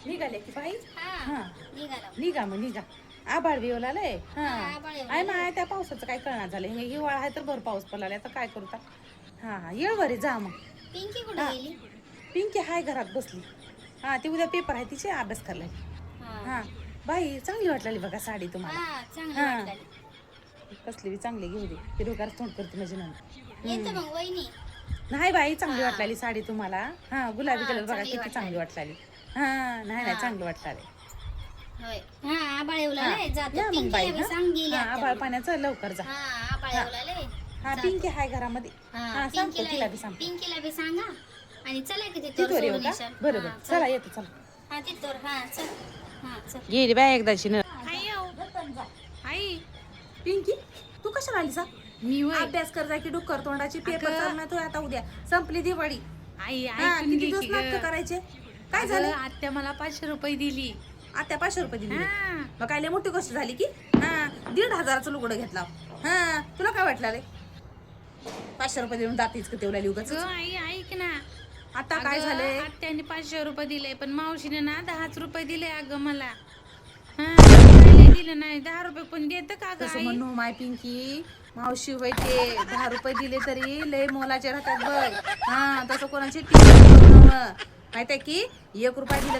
निघाले की बाई? हा निघाला. निघा मग निघा. आभाळ बिवला आलंय. आभाळ येऊन आय माय त्या पावसाचं काय कळणार झालं. हे हिवाळा आहे तर भर पाऊस पडला आता काय करू. हा येळ बरे जा मग. पिंकी कुठे हा. गेली? पिंकी हाय घरात बसली. हा ती उद्या पेपर आहे तिचे अभ्यास करायला. हा बाई चांगली वाटली बघा साडी तुम्हाला. हा चांगली हा. वाटली. कसली बी चांगली घेऊ दे. हिरोगार तोंड करते माझी नंतर. येतं मग वहिनी. नाही बाई चांगली वाटली साडी तुम्हाला. हा गुलाबी कलर बघा चांगली किती चांगली वाटली. हा नाही चांगली वाटली. होय. हा आबाळ येवलाले जातो. या मग बाई. पिंकीला बी सांग गेली हा आता. आभाळ पाण्याचं लवकर जा. हा आबाळ येवलाले. हा पिंकी हाय घरामध्ये. हा सांगतो तिला बी सांग. पिंकीला बी सांगा. आणि चला की तिथवर येऊ का? बरोबर चला येतो चला. हा तिथवर हा चल. हा चल. गेली बाय एकदाची न. आई पिंकी तू कशाला आली सा? मी होय अभ्यास कर जा की डुक्कर तोंडाची पेपर अगं. चालणार तो आता उद्या संपली दिवाळी. आई हा ऐकून किती घे दिवस की नाटकं गं. करायचे? काय अगं, झालं? आत्या मला 500 रुपये दिली. आता 500 रुपये दिले. हा. मग काय लय मोठी गोष्ट झाली की? हा 1,500चं लुगडं घेतला. हा तुला काय वाटलं रे? 500 रुपये देऊन जातीच का तेवढ्या लिवगच? अगं, आई ऐक ना. आता काय अगं, झालंय? आत्याने 500 रुपये दिले पण मावशीने ना 10 रुपये दिले अगं मला. हा नाही दिलं नाही 10 रुपये पण देत का गं तसं आई? म्हणू माय पिंकी मावशी होय ते 10 रुपये दिले तरी लय मोलाचे राहतात बघ. हा तसं कोणाची माहित आहे की 1 रुपया दिलं